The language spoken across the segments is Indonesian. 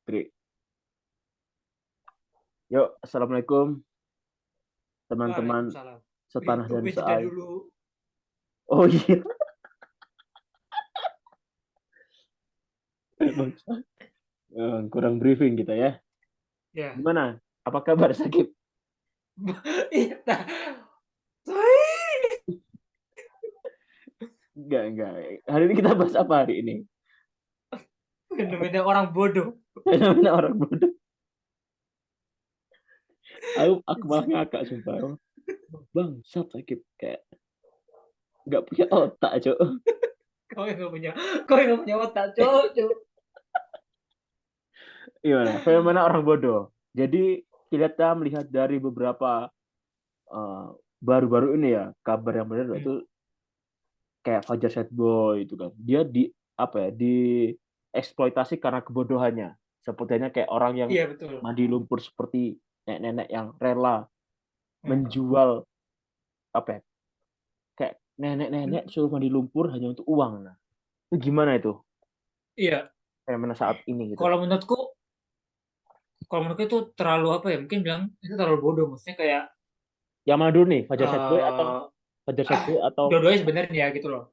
Tri. Yuk, assalamualaikum teman-teman Waalaikumsalam. setanah dan Tumben jeda seair. dulu. Oh iya, emang kurang briefing kita ya. Ya. Gimana? Apa kabar Sakit? Iya. Sorry. Enggak. Hari ini kita bahas apa hari ini? Apa Fenomena orang bodoh. fenomena orang bodoh? Aku malah ngakak sumpah. Bangsat Sakit kayak nggak punya otak, Cok. Kau yang gak punya, kau yang gak punya otak, cok. Gimana? Fenomena orang bodoh. Jadi kita melihat dari beberapa eh, baru-baru ini ya, kabar yang benar Hmm. itu kayak Fajar Sad Boy itu kan. Dia di apa ya? Dieksploitasi karena kebodohannya. Sepertinya kayak orang yang Iya betul. mandi lumpur seperti nenek-nenek yang rela Hmm. menjual apa ya? Kayak nenek-nenek suruh mandi lumpur hanya untuk uang. Nah, itu gimana itu? Iya. Fenomena saat ini gitu. Kalau menurutku, kalau menurutku itu terlalu apa ya? Mungkin bilang itu terlalu bodoh. Maksudnya kayak Yang mana dulu nih? Fajar Sad Boy atau eh Fajar Sad Boy atau dua-duanya sebenarnya gitu loh.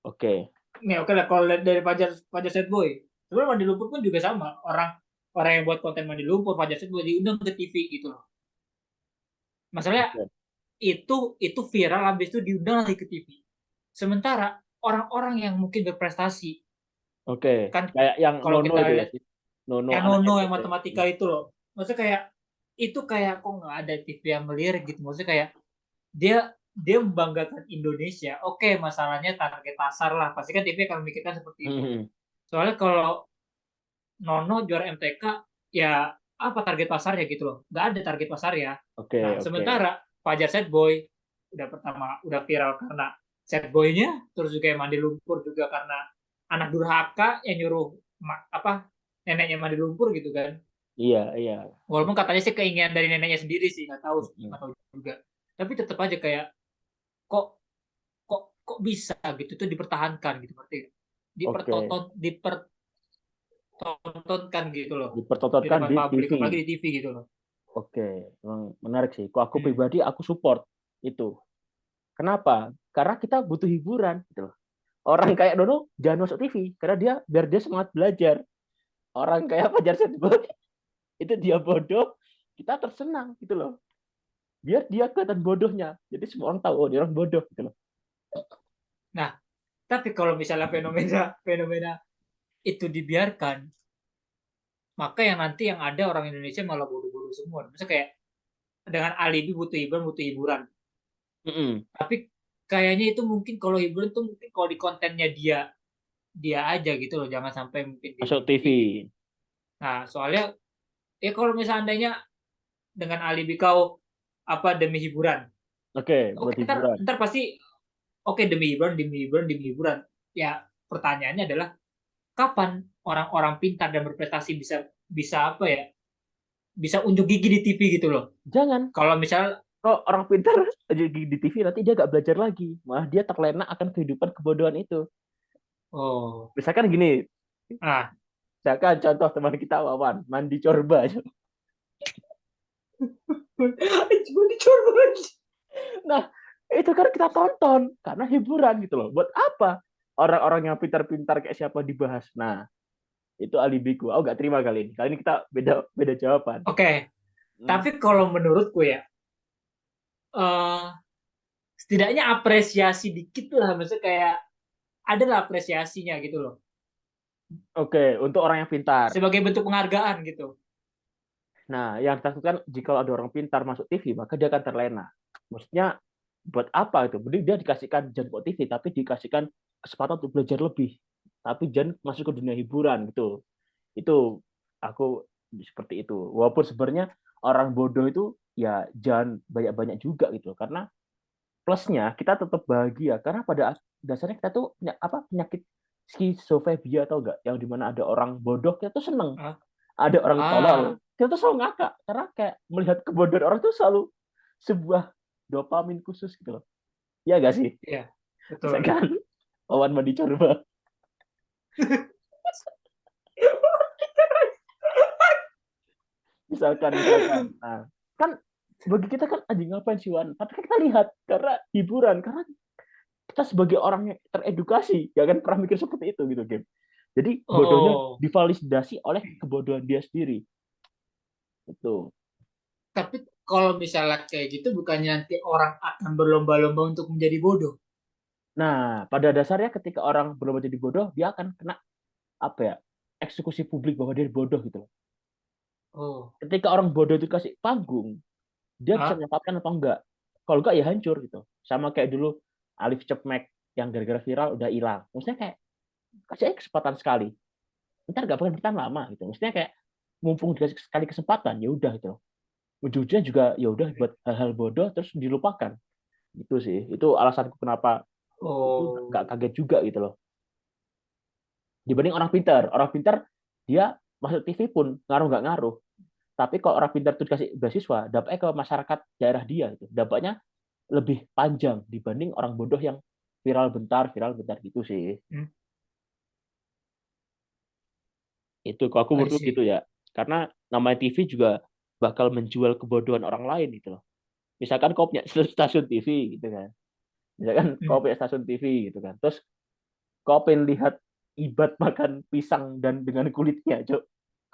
Oke. Nih oke lah kalau lihat dari Fajar Fajar Set Boy. Sebenarnya mandi lumpur pun juga sama. Orang orang yang buat konten mandi lumpur Fajar Set Boy diundang ke TV gitu loh. Masalahnya Oke. itu viral habis itu diundang lagi ke TV. Sementara orang-orang yang mungkin berprestasi Oke. kan Kayak yang kalau Nono kita itu ya lihat sih. Nono yang anak Nono yang NTT. matematika itu loh, maksudnya kayak itu kayak kok nggak ada TV yang melirik gitu, maksudnya kayak dia dia membanggakan Indonesia. Oke, masalahnya target pasar lah, pasti kan TV akan memikirkan seperti itu. Hmm. Soalnya kalau Nono juara MTK ya apa target pasarnya gitu loh, nggak ada target pasar ya. Nah Oke. sementara Fajar Set Boy udah pertama udah viral karena set boynya, terus juga yang mandi lumpur juga karena anak durhaka yang nyuruh apa neneknya mandi lumpur gitu kan. Iya. Walaupun katanya sih keinginan dari neneknya sendiri sih, Hmm. nggak tahu juga. Tapi tetap aja kayak kok kok bisa gitu tuh dipertahankan gitu, berarti Oke. dipertontonkan gitu loh di Dipertontonkan depan di publik, TV. apalagi di TV gitu loh. Oke, memang menarik sih. Kok aku Hmm. pribadi aku support itu. Kenapa? Karena kita butuh hiburan gitu loh. Orang kayak Dono jangan masuk TV karena dia biar dia semangat belajar. Orang kayak Fajar Setboy itu dia bodoh, kita tersenang gitu loh. Biar dia kelihatan bodohnya. Jadi semua orang tahu oh dia orang bodoh gitu loh. Nah, tapi kalau misalnya fenomena fenomena itu dibiarkan, maka yang nanti yang ada orang Indonesia malah bodoh-bodoh semua. Misalnya kayak dengan alibi butuh hiburan. Mm-mm. Tapi kayaknya itu mungkin kalau hiburan tuh mungkin kalau di kontennya dia dia aja gitu loh, jangan sampai mungkin di Masuk TV TV. gitu. Nah, soalnya ya kalau misalnya dengan alibi kau apa demi hiburan, Oke, oke buat ntar hiburan. ntar pasti oke demi hiburan. Ya pertanyaannya adalah kapan orang-orang pintar dan berprestasi bisa bisa apa ya bisa unjuk gigi di TV gitu loh. Jangan. Kalau misal Kalau orang pintar jadi di TV nanti dia gak belajar lagi. Malah dia terlena akan kehidupan kebodohan itu. oh Misalkan gini, ah misalkan contoh teman kita Wawan, mandi corba. cuma dicoba. Nah, itu kan kita tonton karena hiburan gitu loh. Buat apa? Orang-orang yang pintar-pintar kayak siapa dibahas. Nah, itu alibiku. Aku nggak terima kali ini. Kali ini kita beda beda jawaban. Oke, Hmm. tapi kalau menurutku ya eh setidaknya apresiasi dikit lah, maksudnya kayak adalah apresiasinya gitu loh, Oke, untuk orang yang pintar. sebagai bentuk penghargaan gitu. Nah, yang ditakutkan jika ada orang pintar masuk TV, maka dia akan terlena. Maksudnya, buat apa itu? Mending dia dikasihkan jangan buat TV, tapi dikasihkan kesempatan untuk belajar lebih. Tapi jangan masuk ke dunia hiburan gitu. Itu aku seperti itu. Walaupun sebenarnya orang bodoh itu ya jangan banyak-banyak juga gitu. Karena plusnya kita tetap bahagia. Karena pada dasarnya kita tuh punya apa penyakit skizofrenia atau enggak? Yang dimana ada orang bodoh kita tuh seneng, Ah, ada orang tolol ah kita tuh selalu ngakak karena kayak melihat kebodohan orang tuh selalu sebuah dopamin khusus gitu loh. Iya gak sih? iya betul. Misalkan Wawan mandi corba. misalkan. Nah, kan bagi kita kan anjing ngapain sih Wan? Tapi kan kita lihat karena hiburan, karena kita sebagai orang yang teredukasi gak akan pernah mikir seperti itu gitu game. Jadi bodohnya Oh, divalidasi oleh kebodohan dia sendiri. Itu. tapi kalau misalnya kayak gitu bukannya nanti orang akan berlomba-lomba untuk menjadi bodoh? Nah, pada dasarnya ketika orang berubah jadi bodoh, dia akan kena apa ya? Eksekusi publik bahwa dia bodoh gitu. Oh, Ketika orang bodoh itu kasih panggung, dia bisa ah, menyempatkan apa enggak. Kalau enggak ya hancur gitu. Sama kayak dulu Alif Cepmek yang gara-gara viral udah hilang. Maksudnya kayak kasih aja kesempatan sekali. Ntar gak bakal bertahan lama gitu. Maksudnya kayak mumpung dikasih sekali kesempatan ya udah gitu. Ujung-ujungnya juga ya udah buat hal-hal bodoh terus dilupakan. Itu sih. Itu alasanku kenapa itu oh, gak kaget juga gitu loh. Dibanding orang pintar. Orang pintar dia masuk TV pun ngaruh nggak ngaruh. Tapi kalau orang pintar itu dikasih beasiswa, dampaknya ke masyarakat daerah dia gitu. Dampaknya lebih panjang dibanding orang bodoh yang viral bentar gitu sih. hmm, Itu kalau aku I menurut gitu see. ya. Karena namanya TV juga bakal menjual kebodohan orang lain gitu loh. Misalkan kau punya stasiun TV gitu kan. Misalkan kau Hmm. punya stasiun TV gitu kan. Terus kau pengen lihat Ibad makan pisang dan dengan kulitnya, Cok.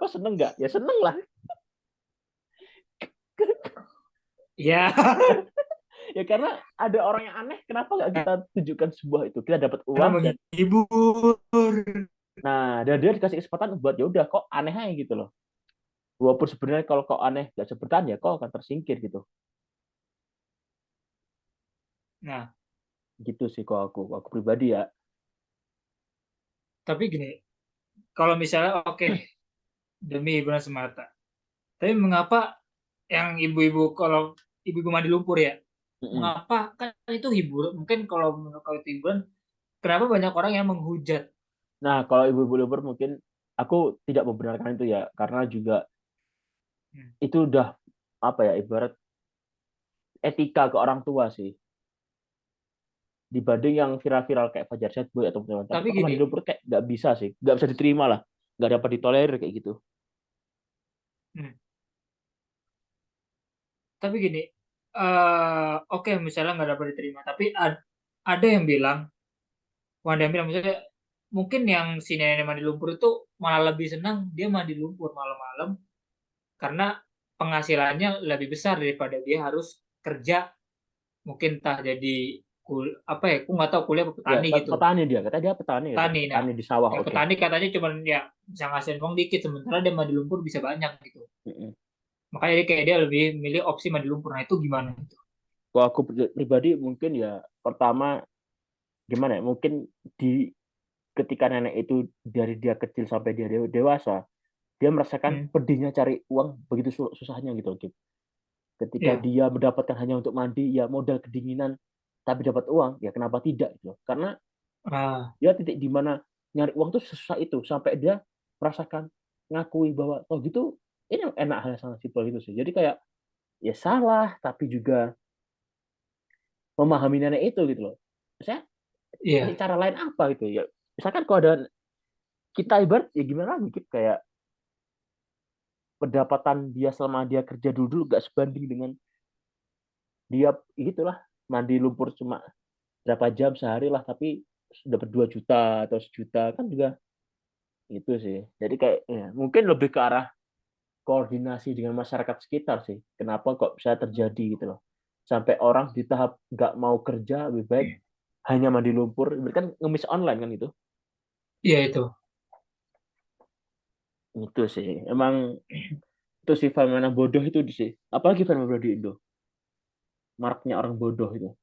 Kau seneng nggak? Ya seneng lah. Ya, Ya karena ada orang yang aneh, kenapa nggak kita tunjukkan sebuah itu? Kita dapat karena uang dan menghibur. nah dia dikasih kesempatan buat ya udah kok aneh aja gitu loh. Walaupun sebenarnya kalau kau aneh gak bisa bertahan ya kau akan tersingkir gitu. Nah, Gitu sih kok aku pribadi ya. tapi gini, kalau misalnya oke demi hiburan semata, tapi mengapa yang ibu-ibu kalau ibu-ibu mandi lumpur ya, Mm-mm. mengapa kan itu hiburan? Mungkin kalau menurut kalau itu hiburan, kenapa banyak orang yang menghujat? Nah kalau ibu-ibu lebar mungkin aku tidak membenarkan itu ya karena juga Hmm. itu udah apa ya ibarat etika ke orang tua sih dibanding yang viral-viral kayak Fajar Sad Boy atau teman. Tapi Tapi kalau gini, mandi lumpur kayak nggak bisa sih, nggak bisa diterima lah, nggak dapat ditolerir kayak gitu. hmm, tapi gini, oke misalnya nggak dapat diterima, tapi ada yang bilang, ada yang bilang misalnya mungkin yang si nenek mandi lumpur itu malah lebih senang dia mandi lumpur malam-malam karena penghasilannya lebih besar daripada dia harus kerja mungkin entah jadi apa ya, aku nggak tahu kuliah apa Ya petani gitu, petani dia, katanya dia petani gitu, petani. Nah, petani di sawah ya oke. petani katanya cuma ya bisa ngasihin uang dikit sementara dia mandi lumpur bisa banyak gitu. Mm-mm. Makanya dia kayak dia lebih milih opsi mandi lumpur. Nah itu gimana itu? Kalau aku pribadi mungkin ya pertama gimana ya mungkin di ketika nenek itu dari dia kecil sampai dia dewasa dia merasakan Hmm, pedihnya cari uang begitu susahnya gitu Kim. Ketika ya, dia mendapatkan hanya untuk mandi ya modal kedinginan tapi dapat uang ya kenapa tidak gitu karena ah, dia titik di mana nyari uang tuh susah itu sampai dia merasakan ngakui bahwa oh gitu ini enak hal yang sangat simpel gitu sih jadi kayak ya salah tapi juga memahami nenek itu gitu loh saya kasih iya, cara lain apa gitu ya misalkan kalau ada kita ibarat ya gimana lagi gitu kayak pendapatan dia selama dia kerja dulu gak sebanding dengan dia gitulah mandi lumpur cuma berapa jam sehari lah tapi dapat 2 juta atau 1 juta kan juga itu sih jadi kayak ya, mungkin lebih ke arah koordinasi dengan masyarakat sekitar sih kenapa kok bisa terjadi gitu loh sampai orang di tahap nggak mau kerja lebih baik hanya mandi lumpur kan ngemis online kan iya itu. itu sih emang itu sih fenomena bodoh itu sih apalagi fenomena bodoh di Indo maraknya orang bodoh itu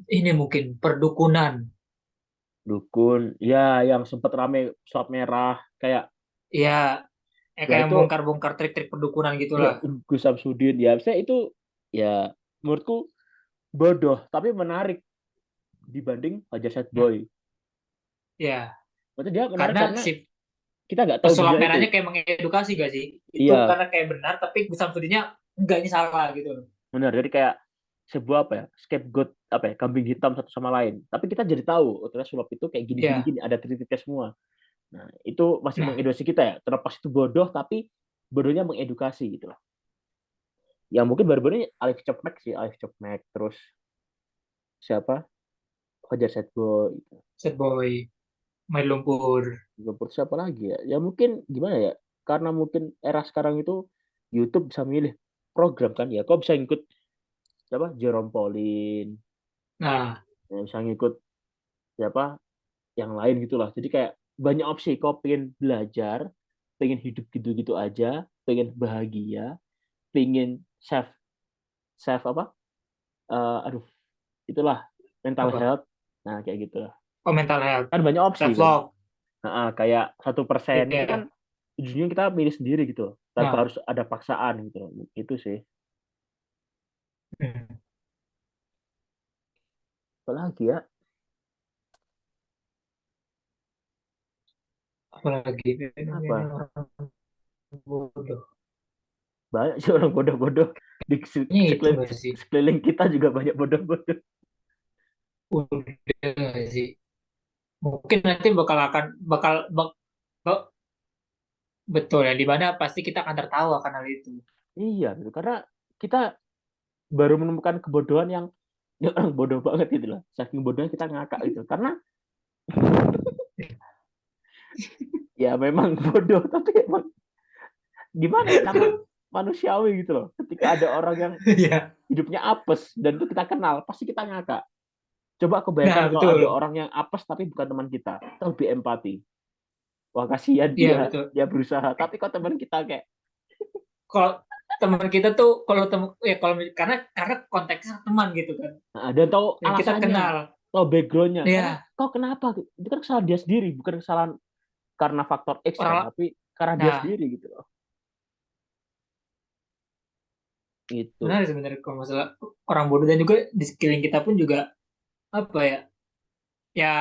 Ini mungkin perdukunan. dukun ya yang sempat rame slot merah kayak Ya, ya kayak itu bongkar-bongkar trik-trik perdukunan ya gitulah. Gus Samsudin ya saya itu ya menurutku bodoh tapi menarik dibanding Fajar Sad Nah, Boy ya, maksudnya dia menarik karena karena si kita nggak tahu pesulap dunia itu merahnya kayak mengedukasi gak sih? Itu iya karena kayak benar, tapi Samsudinya enggak ini salah gitu. benar jadi kayak sebuah apa ya scapegoat apa ya kambing hitam satu sama lain tapi kita jadi tahu oh, ternyata sulap itu kayak gini gini Ya, gini ada titik-titiknya semua Nah, itu masih Nah, mengedukasi kita ya. Terlepas itu bodoh, tapi bodohnya mengedukasi gitu loh. Ya mungkin baru-baru ini Alex Chopmek sih, Alex Chopmek. Terus siapa? Fajar Setbo. Gitu. Set Boy, main lumpur. Terus siapa lagi ya? Ya mungkin gimana ya? Karena mungkin era sekarang itu YouTube bisa milih program kan ya. Kok bisa ngikut siapa? Jerome Pauline. Nah, Ya, bisa ngikut siapa? Yang lain gitulah. Jadi kayak banyak opsi. Kau pengen belajar, pengen hidup gitu-gitu aja, pengen bahagia, pengen self self apa? Aduh, itulah mental apa? health. Nah, kayak gitu. Oh, mental health, Kan banyak opsi self kan. love. Nah, kayak 1% itu kan Iya. ujungnya kita milih sendiri gitu. Tanpa Nah, harus ada paksaan gitu. Itu sih. hmm, Apalagi ya? apalagi fenomena Apa? orang bodoh. Banyak sih orang bodoh-bodoh di Ini itu sekeliling, nggak sih? sekeliling kita juga banyak bodoh-bodoh. Udah nggak sih? Mungkin nanti bakal betul ya, di mana pasti kita akan tertawa akan hal itu. Iya, gitu. Karena kita baru menemukan kebodohan yang ya orang bodoh banget gitu loh. Saking bodohnya kita ngakak gitu. Karena ya memang bodoh, tapi emang gimana ya nama manusiawi gitu loh. Ketika ada orang yang Iya. hidupnya apes dan itu kita kenal, pasti kita ngakak. Coba aku bayangkan Nah, kalau ada betul. orang yang apes tapi bukan teman kita, kita lebih empati. Wah kasihan Iya, dia, betul. dia berusaha. Tapi kok teman kita kayak, Kalau teman kita tuh, kalau teman ya kalau karena konteksnya teman gitu kan. nah, dan tahu Dan kita alasannya, kenal. tahu backgroundnya. Karena Ya, kok kenapa? Itu kan kesalahan dia sendiri, bukan kesalahan karena faktor X kan, orang tapi karena dia nah, sendiri gitu loh. Gitu. benar sebenarnya kalau masalah orang bodoh, dan juga di sekeliling kita pun juga apa ya? Ya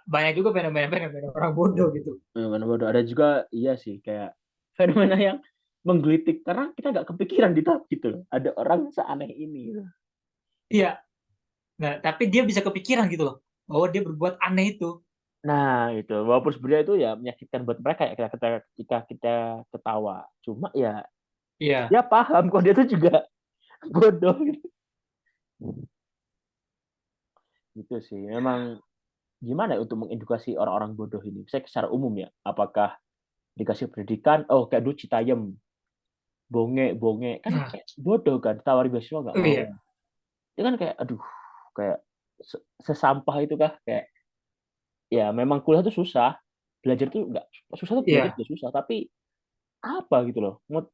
banyak juga fenomena-fenomena orang bodoh gitu. Mana bodoh. Ada juga, iya sih, kayak fenomena yang menggelitik karena kita nggak kepikiran di tahap gitu loh. Ada orang seaneh ini. Gitu. Iya. Nah, tapi dia bisa kepikiran gitu loh, bahwa dia berbuat aneh itu. Nah, itu walaupun sebenarnya itu ya menyakitkan buat mereka ya ketika kita ketawa. Cuma ya Iya. dia paham kok dia tuh juga bodoh gitu. Gitu sih. Memang gimana ya untuk mengedukasi orang-orang bodoh ini? Saya secara umum ya, apakah dikasih pendidikan? Oh, kayak dulu Citayam, bonge kan Nah, kayak bodoh kan, tawari beasiswa nggak oh mau. iya. Itu kan kayak aduh, kayak sesampah itu kah? Kayak ya memang kuliah itu susah, belajar tuh nggak susah tuh belajar Iya. juga susah, tapi apa gitu loh, nggak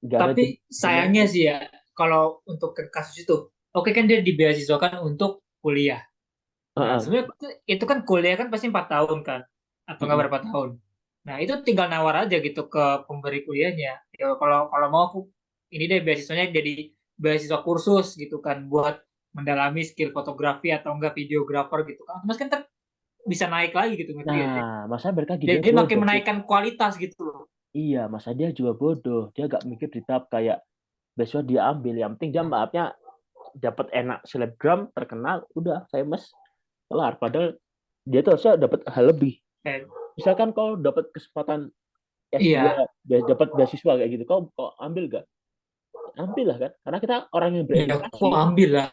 ada Tapi jaminan sayangnya tuh. sih ya, kalau untuk ke kasus itu, oke kan dia dibeasiswakan untuk kuliah. Nah, Heeh. sebenarnya itu kan kuliah kan pasti 4 tahun kan, atau nggak Mm-mm. berapa tahun. Nah, itu tinggal nawar aja gitu ke pemberi kuliahnya. Ya, kalau kalau mau aku ini deh beasiswanya jadi beasiswa kursus gitu kan, buat mendalami skill fotografi atau enggak videografer gitu kan. Mas kan bisa naik lagi gitu, ngerti gak sih? Nah, masa mereka dia Jadi makin bodoh sih. menaikkan kualitas gitu loh. Iya, masa dia juga bodoh. Dia gak mikir di tahap kayak besok dia ambil. Yang penting dia maafnya dapat enak selebgram, terkenal, udah famous, kelar. Padahal dia tuh harusnya dapat hal lebih. Eh, Misalkan kau dapat kesempatan S2, iya, dapat beasiswa kayak gitu, kau ambil gak? Ambil lah kan. Karena kita orang yang iya, kok beredukasi, ambil lah.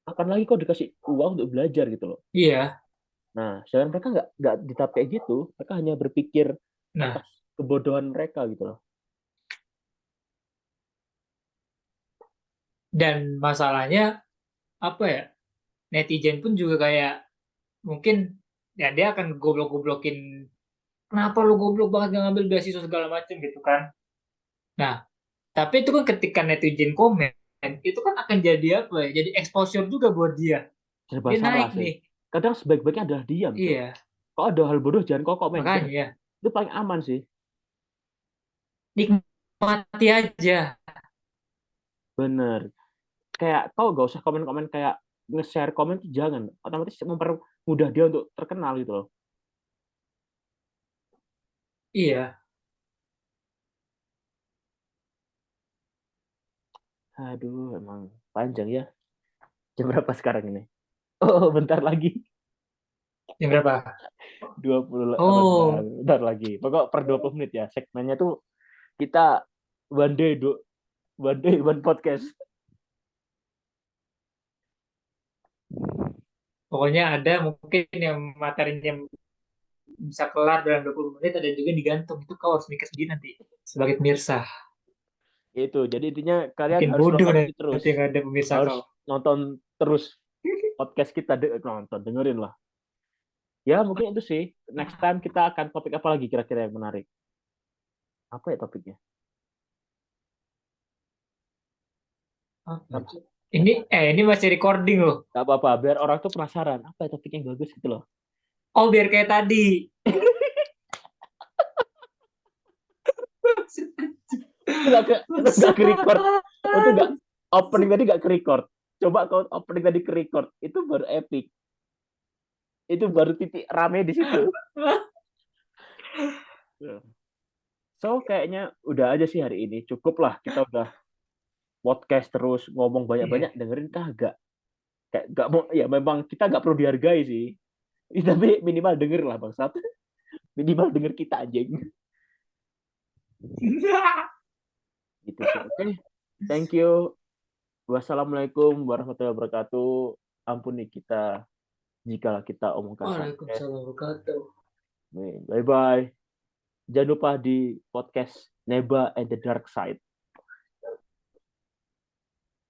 akan lagi kau dikasih uang untuk belajar gitu loh. Iya. Nah, sedangkan mereka nggak di tahap kayak gitu. Mereka hanya berpikir atas Nah, kebodohan mereka gitu loh. dan masalahnya apa ya? Netizen pun juga kayak mungkin ya dia akan goblok-goblokin, kenapa lu goblok banget gak ngambil beasiswa segala macam gitu kan. Nah, tapi itu kan ketika netizen komen, itu kan akan jadi apa ya? Jadi exposure juga buat dia. Serba Dia salah naik sih. nih. Kadang sebaik-baiknya adalah diam, Cok. Iya, Kalau ada hal bodoh, jangan kau komen. Udah, makanya itu paling aman sih. nikmati aja. Bener. Kayak kau gak usah komen-komen kayak nge-share komen tuh jangan. Otomatis mempermudah dia untuk terkenal gitu loh. Iya. Aduh, emang panjang ya. Jam berapa sekarang ini? Oh, bentar lagi. Jam berapa? 28 Oh, bentar lagi. Pokok per 20 menit ya. Segmennya tuh kita one day one podcast. pokoknya ada mungkin yang materinya bisa kelar dalam 20 menit, ada juga yang digantung. Itu kau harus mikir sendiri nanti sebagai pemirsa. Itu. Jadi intinya kalian Makin harus bodoh nonton ini terus. nanti yang ada pemirsa Harus kau. nonton terus podcast kita nonton, dengerin lah. Ya, mungkin itu sih. Next time kita akan topik apa lagi kira-kira yang menarik? Apa ya topiknya? Apa Gak, itu? Ini masih recording loh. gak apa-apa, biar orang tuh penasaran. Apa ya topik yang bagus gitu loh. Oh, biar kayak tadi. Itu gak ke record. Itu gak, opening tadi gak ke record. Coba kau opening tadi ke record. Itu baru epic. Itu baru titik rame di situ. So, kayaknya udah aja sih hari ini. Cukup lah, kita udah podcast terus, ngomong Iya. banyak-banyak, dengerin kagak. Kayak gak mau, ya memang kita gak perlu dihargai sih. Tapi minimal denger lah bangsat. Minimal denger kita anjing. Gitu sih. Oke. Thank you. Wassalamualaikum warahmatullahi wabarakatuh. Ampuni kita jika kita omongkan salah. Waalaikumsalam warahmatullahi. Bye bye. Jangan lupa di podcast Neba and the Dark Side.